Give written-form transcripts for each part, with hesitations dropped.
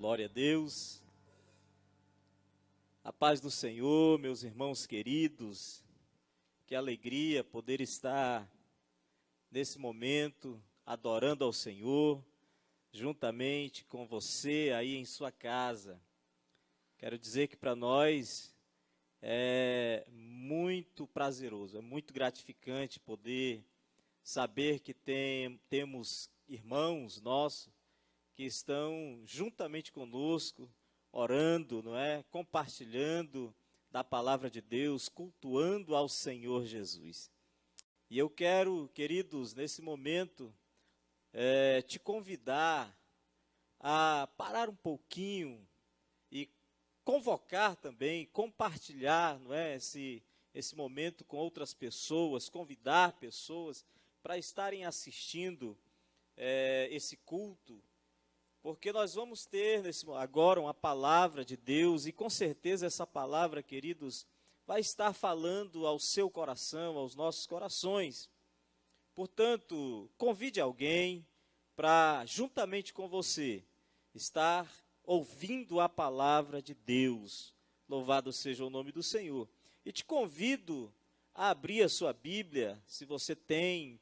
Glória a Deus. A paz do Senhor, meus irmãos queridos. Que alegria poder estar nesse momento adorando ao Senhor, juntamente com você aí em sua casa. Quero dizer que para nós é muito prazeroso, é muito gratificante poder saber que temos irmãos nossos que estão juntamente conosco, orando, não é? Compartilhando da palavra de Deus, cultuando ao Senhor Jesus. E eu quero, queridos, nesse momento, te convidar a parar um pouquinho e convocar também, compartilhar, não é? Esse momento com outras pessoas, convidar pessoas para estarem assistindo esse culto, porque nós vamos ter agora uma palavra de Deus, e com certeza essa palavra, queridos, vai estar falando ao seu coração, aos nossos corações. Portanto, convide alguém para, juntamente com você, estar ouvindo a palavra de Deus. Louvado seja o nome do Senhor. E te convido a abrir a sua Bíblia, se você tem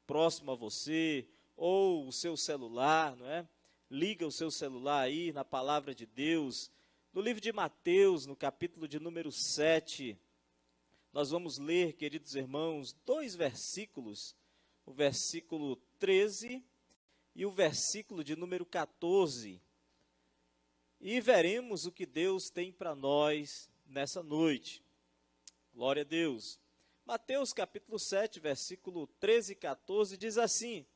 próximo a você, ou o seu celular, não é? Liga o seu celular aí na palavra de Deus, no livro de Mateus, no capítulo de número 7, nós vamos ler, queridos irmãos, dois versículos, o versículo 13 e o versículo de número 14, e veremos o que Deus tem para nós nessa noite. Glória a Deus. Mateus capítulo 7, versículo 13 e 14 diz assim: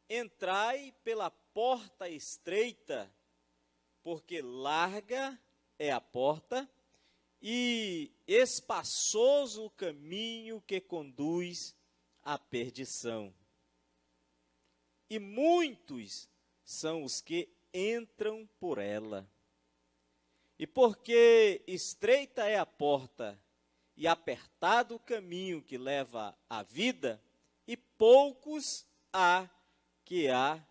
Entrai pela porta estreita, porque larga é a porta e espaçoso o caminho que conduz à perdição. E muitos são os que entram por ela. E porque estreita é a porta e apertado o caminho que leva à vida, e poucos há que a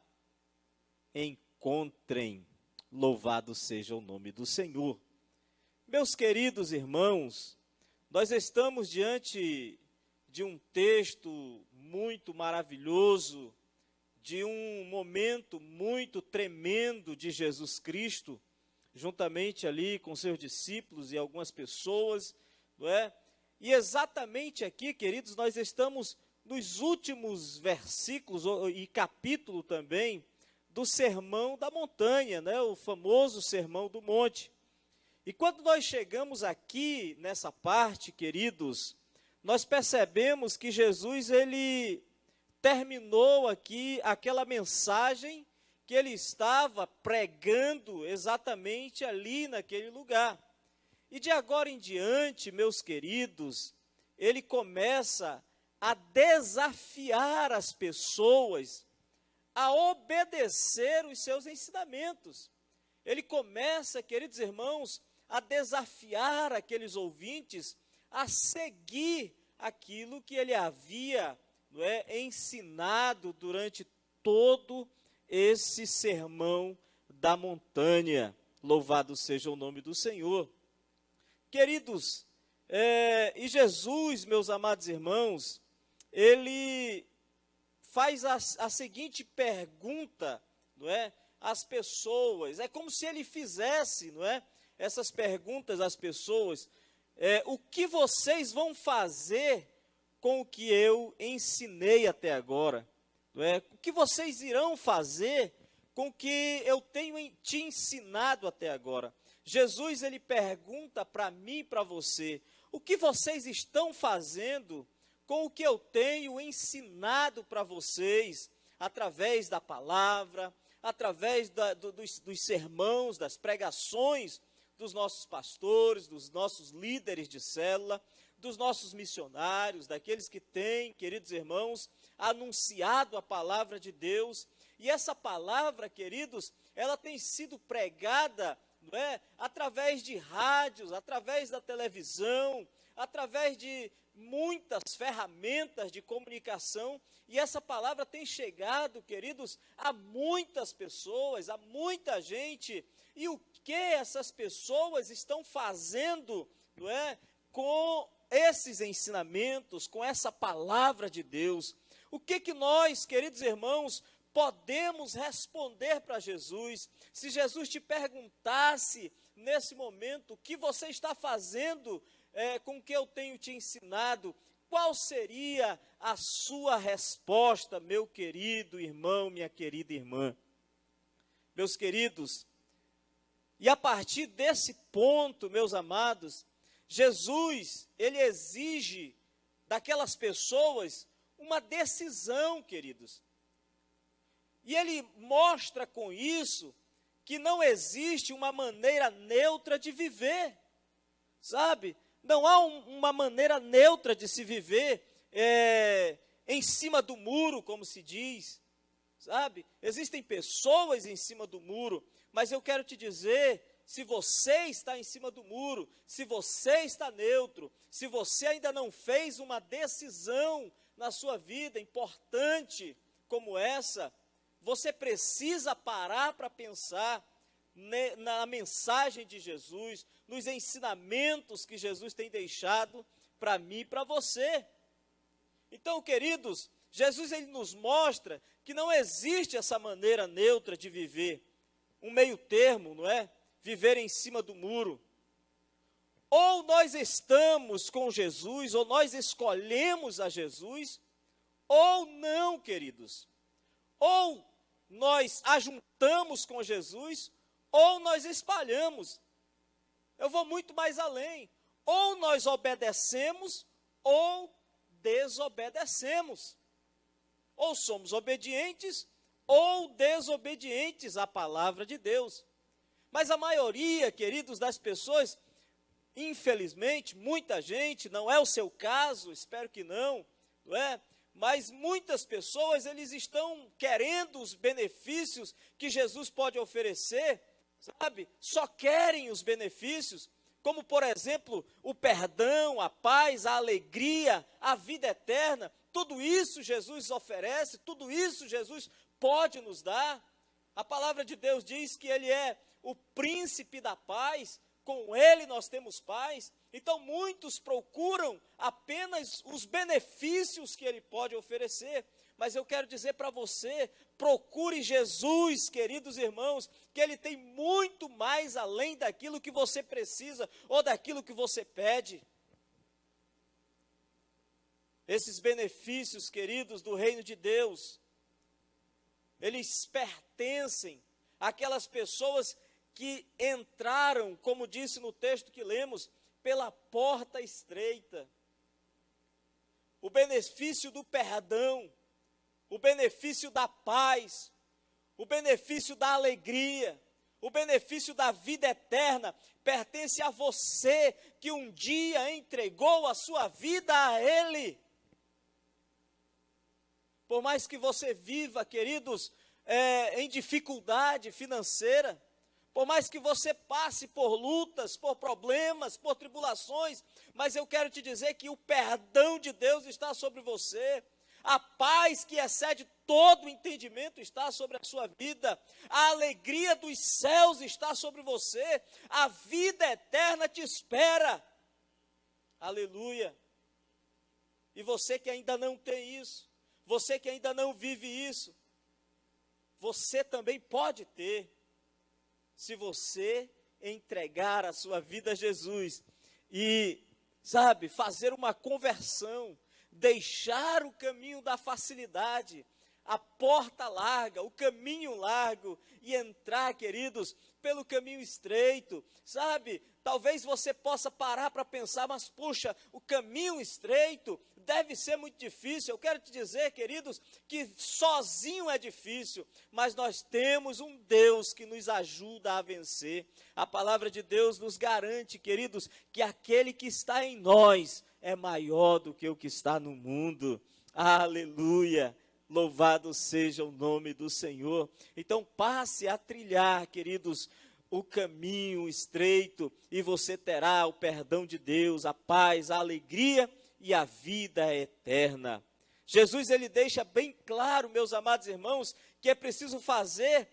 encontrem. Louvado seja o nome do Senhor. Meus queridos irmãos, nós estamos diante de um texto muito maravilhoso, de um momento muito tremendo de Jesus Cristo, juntamente ali com seus discípulos e algumas pessoas, não é? E exatamente aqui, queridos, nós estamos nos últimos versículos e capítulo também do Sermão da Montanha, né? O famoso Sermão do Monte. E quando nós chegamos aqui nessa parte, queridos, nós percebemos que Jesus, ele terminou aqui aquela mensagem que ele estava pregando exatamente ali naquele lugar. E de agora em diante, meus queridos, ele começa a desafiar as pessoas a obedecer os seus ensinamentos. Ele começa, queridos irmãos, a desafiar aqueles ouvintes a seguir aquilo que ele havia, não é, ensinado durante todo esse sermão da montanha. Louvado seja o nome do Senhor. Queridos, e Jesus, meus amados irmãos, ele faz a seguinte pergunta, não é, às pessoas. É como se ele fizesse, não é, essas perguntas às pessoas. O que vocês vão fazer com o que eu ensinei até agora? Não é? O que vocês irão fazer com o que eu tenho te ensinado até agora? Jesus, ele pergunta para mim e para você: o que vocês estão fazendo com o que eu tenho ensinado para vocês, através da palavra, através dos sermãos, das pregações dos nossos pastores, dos nossos líderes de célula, dos nossos missionários, daqueles que têm, queridos irmãos, anunciado a palavra de Deus. E essa palavra, queridos, ela tem sido pregada, não é, através de rádios, através da televisão, através de muitas ferramentas de comunicação, e essa palavra tem chegado, queridos, a muitas pessoas, a muita gente. E o que essas pessoas estão fazendo, não é, com esses ensinamentos, com essa palavra de Deus? O que nós, queridos irmãos, podemos responder para Jesus? Se Jesus te perguntasse nesse momento, o que você está fazendo com o que eu tenho te ensinado, qual seria a sua resposta, meu querido irmão, minha querida irmã? Meus queridos, e a partir desse ponto, meus amados, Jesus, ele exige daquelas pessoas uma decisão, queridos. E ele mostra com isso que não existe uma maneira neutra de viver, sabe? Não há uma maneira neutra de se viver em cima do muro, como se diz, sabe? Existem pessoas em cima do muro, mas eu quero te dizer, se você está em cima do muro, se você está neutro, se você ainda não fez uma decisão na sua vida importante como essa, você precisa parar para pensar na mensagem de Jesus, nos ensinamentos que Jesus tem deixado para mim e para você. Então, queridos, Jesus ele nos mostra que não existe essa maneira neutra de viver, um meio termo, não é? Viver em cima do muro. Ou nós estamos com Jesus, ou nós escolhemos a Jesus, ou não, queridos. Ou nós ajuntamos com Jesus, ou nós espalhamos. Eu vou muito mais além. Ou nós obedecemos, ou desobedecemos. Ou somos obedientes, ou desobedientes à palavra de Deus. Mas a maioria, queridos, das pessoas, infelizmente, muita gente, não é o seu caso, espero que não é? Mas muitas pessoas, eles estão querendo os benefícios que Jesus pode oferecer, sabe? Só querem os benefícios, como, por exemplo, o perdão, a paz, a alegria, a vida eterna. Tudo isso Jesus oferece, tudo isso Jesus pode nos dar. A palavra de Deus diz que Ele é o príncipe da paz, com Ele nós temos paz. Então, muitos procuram apenas os benefícios que Ele pode oferecer, mas eu quero dizer para você, procure Jesus, queridos irmãos, que Ele tem muito mais além daquilo que você precisa, ou daquilo que você pede. Esses benefícios, queridos, do reino de Deus, eles pertencem àquelas pessoas que entraram, como disse no texto que lemos, pela porta estreita. O benefício do perdão, o benefício da paz, o benefício da alegria, o benefício da vida eterna, pertence a você que um dia entregou a sua vida a Ele. Por mais que você viva, queridos, em dificuldade financeira, por mais que você passe por lutas, por problemas, por tribulações, mas eu quero te dizer que o perdão de Deus está sobre você, a paz que excede todo o entendimento está sobre a sua vida, a alegria dos céus está sobre você, a vida eterna te espera. Aleluia! E você que ainda não tem isso, você que ainda não vive isso, você também pode ter, se você entregar a sua vida a Jesus e, sabe, fazer uma conversão, deixar o caminho da facilidade, a porta larga, o caminho largo e entrar, queridos, pelo caminho estreito, sabe? Talvez você possa parar para pensar, mas puxa, o caminho estreito deve ser muito difícil. Eu quero te dizer, queridos, que sozinho é difícil, mas nós temos um Deus que nos ajuda a vencer. A palavra de Deus nos garante, queridos, que aquele que está em nós é maior do que o que está no mundo. Aleluia! Louvado seja o nome do Senhor. Então passe a trilhar, queridos, o caminho estreito e você terá o perdão de Deus, a paz, a alegria e a vida eterna. Jesus, ele deixa bem claro, meus amados irmãos, que é preciso fazer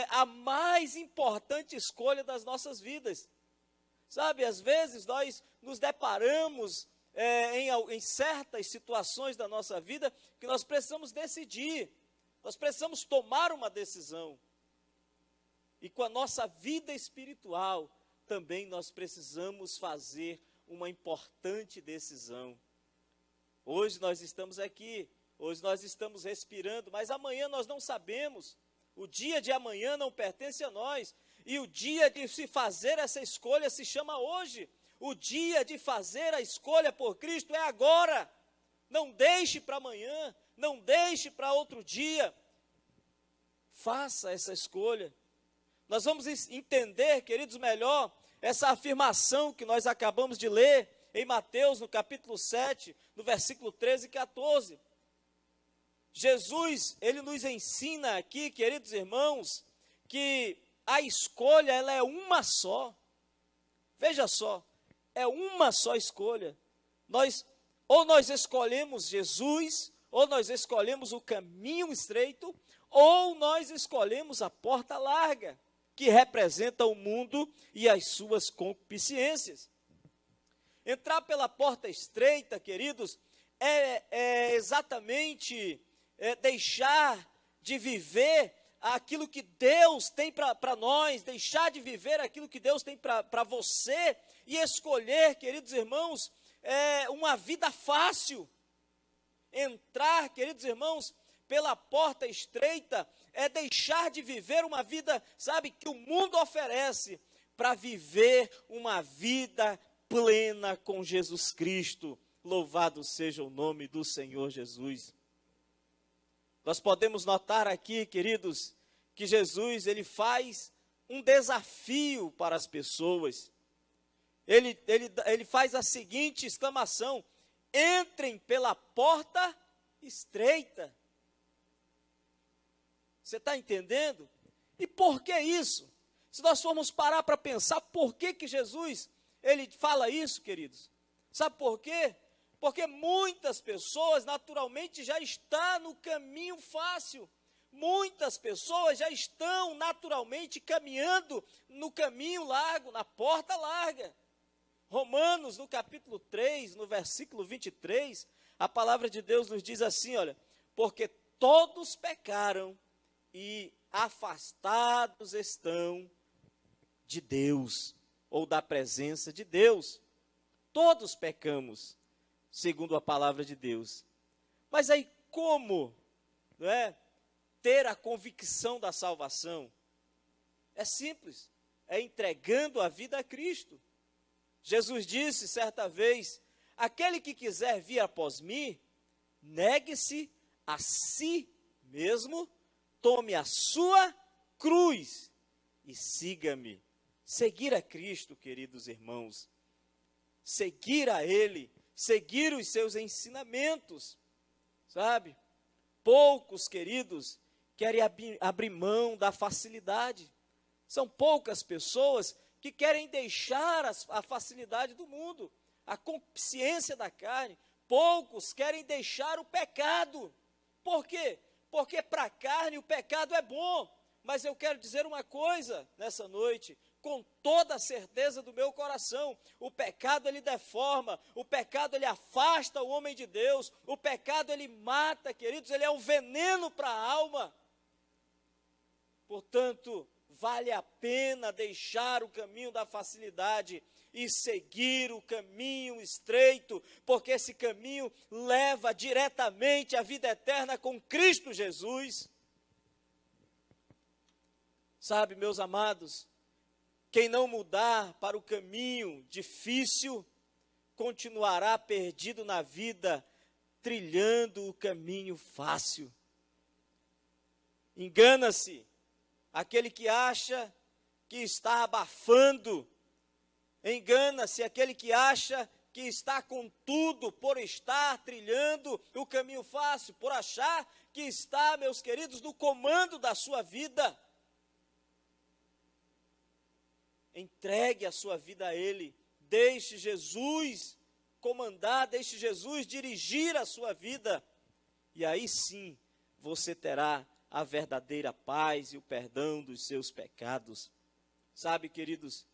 a mais importante escolha das nossas vidas. Sabe, às vezes nós nos deparamos em certas situações da nossa vida que nós precisamos decidir, nós precisamos tomar uma decisão. E com a nossa vida espiritual, também nós precisamos fazer uma importante decisão. Hoje nós estamos aqui, hoje nós estamos respirando, mas amanhã nós não sabemos. O dia de amanhã não pertence a nós. E o dia de se fazer essa escolha se chama hoje. O dia de fazer a escolha por Cristo é agora. Não deixe para amanhã, não deixe para outro dia. Faça essa escolha. Nós vamos entender, queridos, melhor essa afirmação que nós acabamos de ler em Mateus, no capítulo 7, no versículo 13 e 14. Jesus, ele nos ensina aqui, queridos irmãos, que a escolha, ela é uma só. Veja só, é uma só escolha. Ou nós escolhemos Jesus, ou nós escolhemos o caminho estreito, ou nós escolhemos a porta larga, que representa o mundo e as suas concupiscências. Entrar pela porta estreita, queridos, é exatamente deixar de viver aquilo que Deus tem para nós, deixar de viver aquilo que Deus tem para você e escolher, queridos irmãos, uma vida fácil. Entrar, queridos irmãos, pela porta estreita é deixar de viver uma vida, sabe, que o mundo oferece, para viver uma vida plena com Jesus Cristo. Louvado seja o nome do Senhor Jesus. Nós podemos notar aqui, queridos, que Jesus, ele faz um desafio para as pessoas. Ele faz a seguinte exclamação: entrem pela porta estreita. Você está entendendo? E por que isso? Se nós formos parar para pensar, por que Jesus, ele fala isso, queridos? Sabe por quê? Porque muitas pessoas naturalmente já estão no caminho fácil. Muitas pessoas já estão naturalmente caminhando no caminho largo, na porta larga. Romanos, no capítulo 3, no versículo 23, a palavra de Deus nos diz assim, olha: porque todos pecaram e afastados estão de Deus, ou da presença de Deus. Todos pecamos, segundo a palavra de Deus. Mas aí como, não é, ter a convicção da salvação? É simples, é entregando a vida a Cristo. Jesus disse certa vez: aquele que quiser vir após mim, negue-se a si mesmo, tome a sua cruz e siga-me. Seguir a Cristo, queridos irmãos, seguir a Ele, seguir os seus ensinamentos, sabe? Poucos, queridos, querem abrir mão da facilidade. São poucas pessoas que querem deixar a facilidade do mundo, a concupiscência da carne. Poucos querem deixar o pecado. Por quê? Porque para a carne o pecado é bom. Mas eu quero dizer uma coisa nessa noite, com toda a certeza do meu coração: o pecado ele deforma, o pecado ele afasta o homem de Deus, o pecado ele mata, queridos, ele é um veneno para a alma. Portanto, vale a pena deixar o caminho da facilidade e seguir o caminho estreito, porque esse caminho leva diretamente à vida eterna com Cristo Jesus. Sabe, meus amados, quem não mudar para o caminho difícil, continuará perdido na vida, trilhando o caminho fácil. Engana-se aquele que acha que está abafando. Engana-se aquele que acha que está com tudo por estar trilhando o caminho fácil, por achar que está, meus queridos, no comando da sua vida. Entregue a sua vida a Ele. Deixe Jesus comandar, deixe Jesus dirigir a sua vida. E aí sim, você terá a verdadeira paz e o perdão dos seus pecados. Sabe, queridos,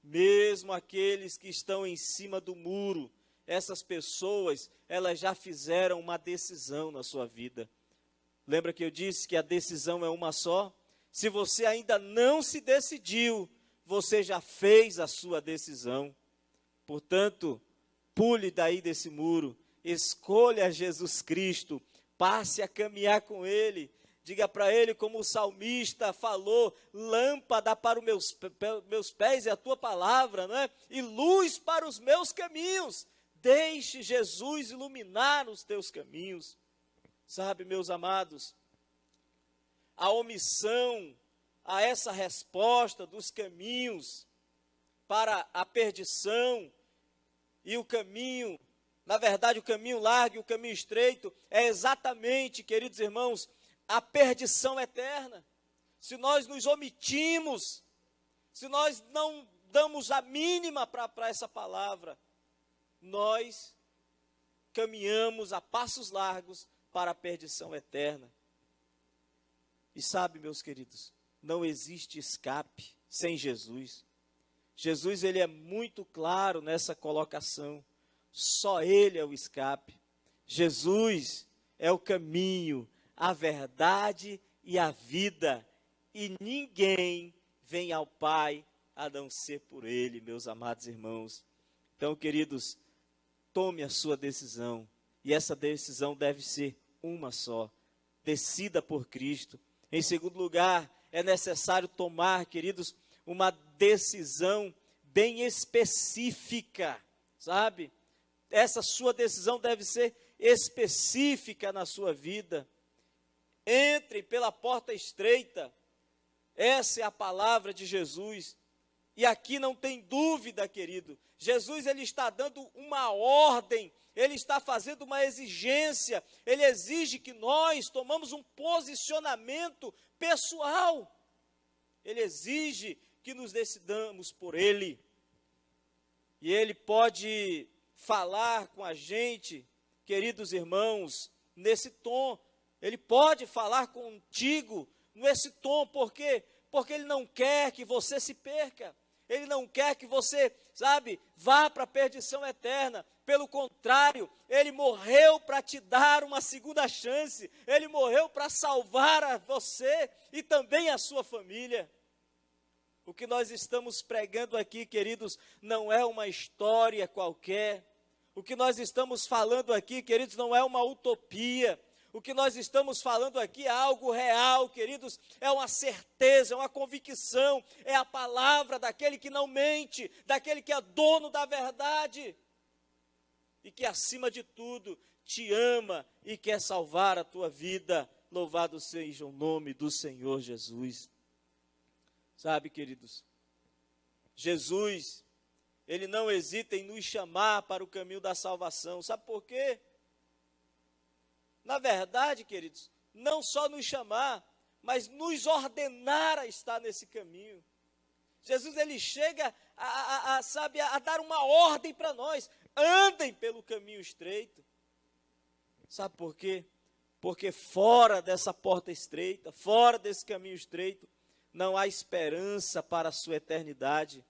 mesmo aqueles que estão em cima do muro, essas pessoas, elas já fizeram uma decisão na sua vida. Lembra que eu disse que a decisão é uma só? Se você ainda não se decidiu, você já fez a sua decisão. Portanto, pule daí desse muro, escolha Jesus Cristo, passe a caminhar com Ele. Diga para Ele, como o salmista falou, lâmpada para os meus pés é a tua palavra, não é? E luz para os meus caminhos. Deixe Jesus iluminar os teus caminhos. Sabe, meus amados, a omissão a essa resposta dos caminhos para a perdição e o caminho, na verdade o caminho largo e o caminho estreito, é exatamente, queridos irmãos, a perdição eterna. Se nós nos omitimos, se nós não damos a mínima para essa palavra, nós caminhamos a passos largos para a perdição eterna. E sabe, meus queridos, não existe escape sem Jesus. Jesus, ele é muito claro nessa colocação. Só Ele é o escape. Jesus é o caminho, a verdade e a vida. E ninguém vem ao Pai a não ser por Ele, meus amados irmãos. Então, queridos, tome a sua decisão. E essa decisão deve ser uma só. Decida por Cristo. Em segundo lugar, é necessário tomar, queridos, uma decisão bem específica, sabe? Essa sua decisão deve ser específica na sua vida. Entre pela porta estreita. Essa é a palavra de Jesus. E aqui não tem dúvida, querido. Jesus, ele está dando uma ordem, ele está fazendo uma exigência, ele exige que nós tomamos um posicionamento pessoal. Ele exige que nos decidamos por ele. E ele pode falar com a gente, queridos irmãos, nesse tom. Ele pode falar contigo nesse tom, por quê? Porque ele não quer que você se perca. Ele não quer que você, sabe, vá para a perdição eterna. Pelo contrário, ele morreu para te dar uma segunda chance. Ele morreu para salvar a você e também a sua família. O que nós estamos pregando aqui, queridos, não é uma história qualquer. O que nós estamos falando aqui, queridos, não é uma utopia. O que nós estamos falando aqui é algo real, queridos, é uma certeza, é uma convicção, é a palavra daquele que não mente, daquele que é dono da verdade e que, acima de tudo, te ama e quer salvar a tua vida. Louvado seja o nome do Senhor Jesus. Sabe, queridos, Jesus, ele não hesita em nos chamar para o caminho da salvação. Sabe por quê? Na verdade, queridos, não só nos chamar, mas nos ordenar a estar nesse caminho. Jesus, ele chega a dar uma ordem para nós. Andem pelo caminho estreito. Sabe por quê? Porque fora dessa porta estreita, fora desse caminho estreito, não há esperança para a sua eternidade.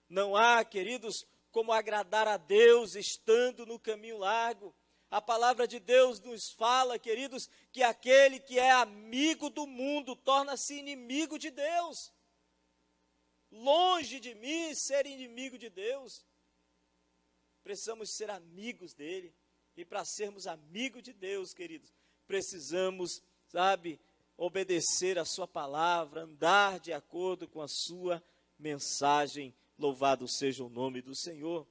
Não há, queridos, como agradar a Deus estando no caminho largo. A palavra de Deus nos fala, queridos, que aquele que é amigo do mundo torna-se inimigo de Deus. Longe de mim ser inimigo de Deus. Precisamos ser amigos dele. E para sermos amigos de Deus, queridos, precisamos, sabe, obedecer a sua palavra, andar de acordo com a sua mensagem. Louvado seja o nome do Senhor.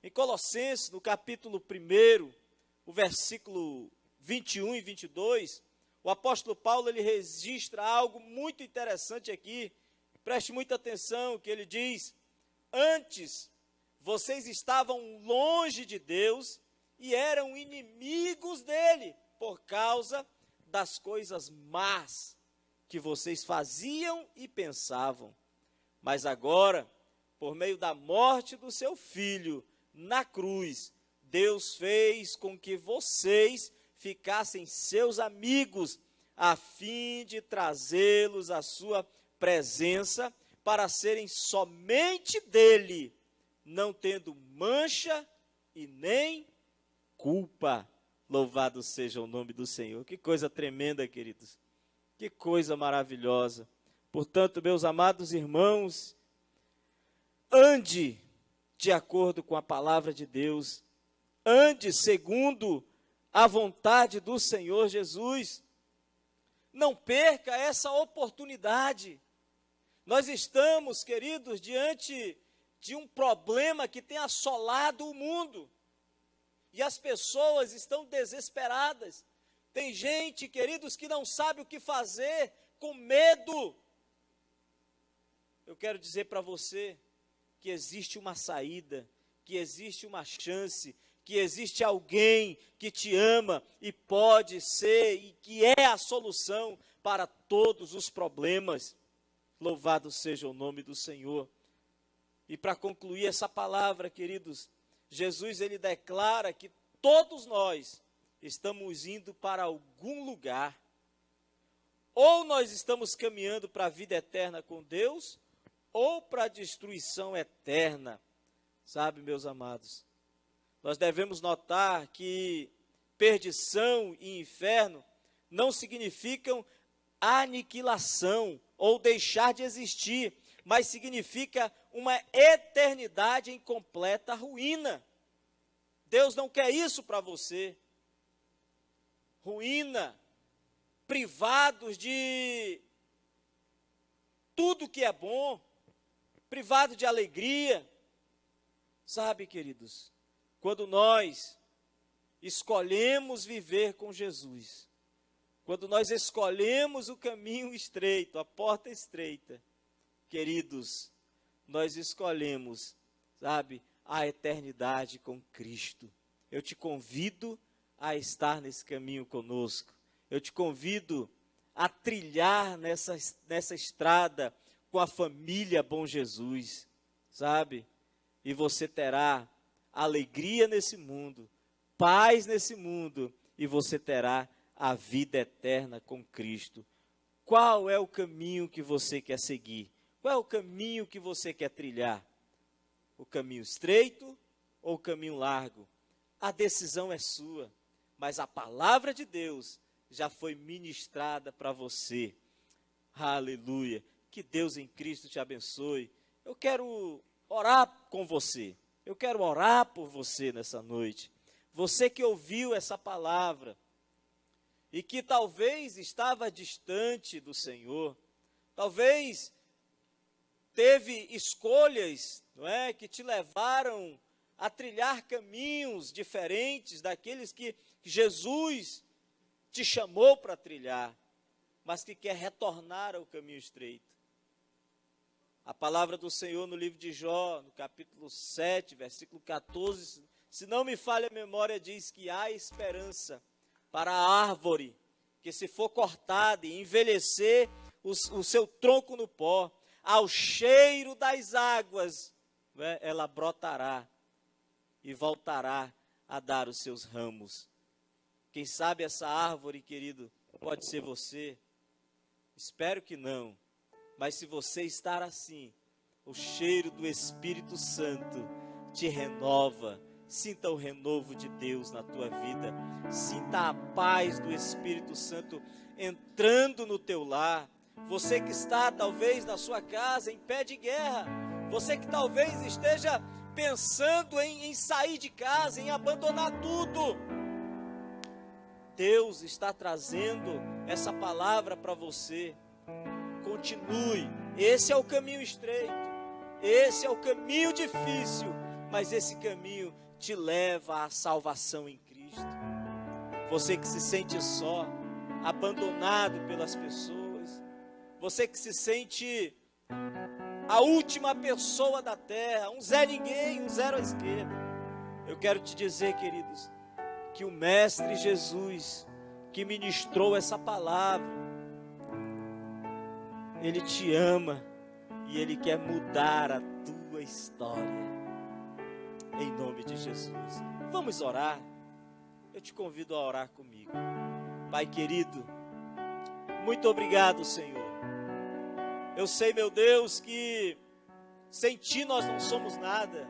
Em Colossenses, no capítulo 1, o versículo 21 e 22, o apóstolo Paulo, ele registra algo muito interessante aqui. Preste muita atenção, que ele diz: antes vocês estavam longe de Deus e eram inimigos dele, por causa das coisas más que vocês faziam e pensavam. Mas agora por meio da morte do seu filho na cruz, Deus fez com que vocês ficassem seus amigos, a fim de trazê-los à sua presença, para serem somente dele, não tendo mancha e nem culpa. Louvado seja o nome do Senhor. Que coisa tremenda, queridos. Que coisa maravilhosa. Portanto, meus amados irmãos, ande de acordo com a palavra de Deus. Ande segundo a vontade do Senhor Jesus. Não perca essa oportunidade. Nós estamos, queridos, diante de um problema que tem assolado o mundo. E as pessoas estão desesperadas. Tem gente, queridos, que não sabe o que fazer, com medo. Eu quero dizer para você que existe uma saída, que existe uma chance, que existe alguém que te ama e pode ser, e que é a solução para todos os problemas. Louvado seja o nome do Senhor. E para concluir essa palavra, queridos, Jesus, ele declara que todos nós estamos indo para algum lugar. Ou nós estamos caminhando para a vida eterna com Deus, ou para a destruição eterna. Sabe, meus amados, nós devemos notar que perdição e inferno não significam aniquilação ou deixar de existir, mas significa uma eternidade em completa ruína. Deus não quer isso para você. Ruína, privados de tudo que é bom, privado de alegria. Sabe, queridos, quando nós escolhemos viver com Jesus, quando nós escolhemos o caminho estreito, a porta estreita, queridos, nós escolhemos, sabe, a eternidade com Cristo. Eu te convido a estar nesse caminho conosco. Eu te convido a trilhar nessa estrada com a família Bom Jesus, sabe? E você terá alegria nesse mundo, paz nesse mundo, e você terá a vida eterna com Cristo. Qual é o caminho que você quer seguir? Qual é o caminho que você quer trilhar? O caminho estreito ou o caminho largo? A decisão é sua, mas a palavra de Deus já foi ministrada para você. Aleluia. Que Deus em Cristo te abençoe. Eu quero orar com você. Eu quero orar por você nessa noite. Você que ouviu essa palavra e que talvez estava distante do Senhor, talvez teve escolhas, não é, que te levaram a trilhar caminhos diferentes daqueles que Jesus te chamou para trilhar, mas que quer retornar ao caminho estreito. A palavra do Senhor no livro de Jó, no capítulo 7, versículo 14, se não me falha a memória, diz que há esperança para a árvore, que se for cortada e envelhecer o seu tronco no pó, ao cheiro das águas, né, ela brotará e voltará a dar os seus ramos. Quem sabe essa árvore, querido, pode ser você. Espero que não. Mas se você estar assim, o cheiro do Espírito Santo te renova. Sinta o renovo de Deus na tua vida. Sinta a paz do Espírito Santo entrando no teu lar. Você que está talvez na sua casa em pé de guerra. Você que talvez esteja pensando em sair de casa, em abandonar tudo. Deus está trazendo essa palavra para você. Continue. Esse é o caminho estreito. Esse é o caminho difícil. Mas esse caminho te leva à salvação em Cristo. Você que se sente só, abandonado pelas pessoas. Você que se sente a última pessoa da terra, um Zé Ninguém, um zero à esquerda. Eu quero te dizer, queridos, que o Mestre Jesus, que ministrou essa palavra, Ele te ama e Ele quer mudar a sua história. Em nome de Jesus. Vamos orar. Eu te convido a orar comigo. Pai querido, muito obrigado, Senhor. Eu sei, meu Deus, que sem Ti nós não somos nada.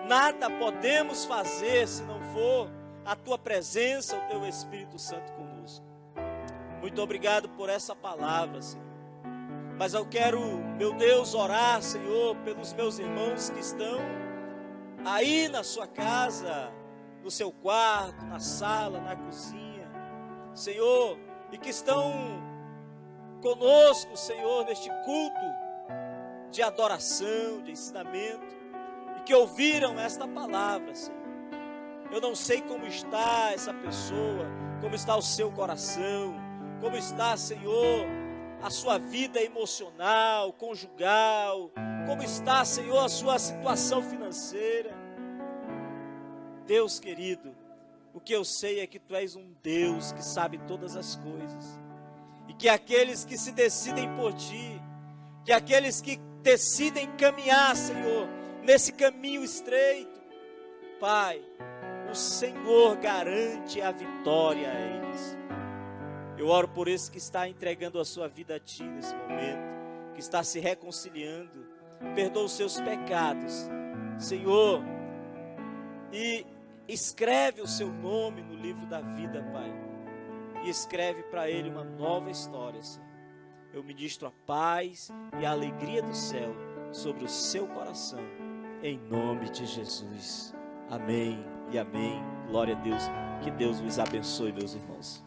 Nada podemos fazer se não for a Tua presença, o Teu Espírito Santo conosco. Muito obrigado por essa palavra, Senhor. Mas eu quero, meu Deus, orar, Senhor, pelos meus irmãos que estão aí na sua casa, no seu quarto, na sala, na cozinha, Senhor, e que estão conosco, Senhor, neste culto de adoração, de ensinamento, e que ouviram esta palavra, Senhor. Eu não sei como está essa pessoa, como está o seu coração, como está, Senhor, a sua vida emocional, conjugal, como está, Senhor, a sua situação financeira. Deus querido, o que eu sei é que Tu és um Deus que sabe todas as coisas, e que aqueles que se decidem por Ti, que aqueles que decidem caminhar, Senhor, nesse caminho estreito, Pai, o Senhor garante a vitória a eles. Eu oro por esse que está entregando a sua vida a Ti nesse momento, que está se reconciliando. Perdoa os seus pecados, Senhor, e escreve o seu nome no livro da vida, Pai, e escreve para ele uma nova história, Senhor. Eu ministro a paz e a alegria do céu sobre o seu coração, em nome de Jesus. Amém e amém. Glória a Deus. Que Deus os abençoe, meus irmãos.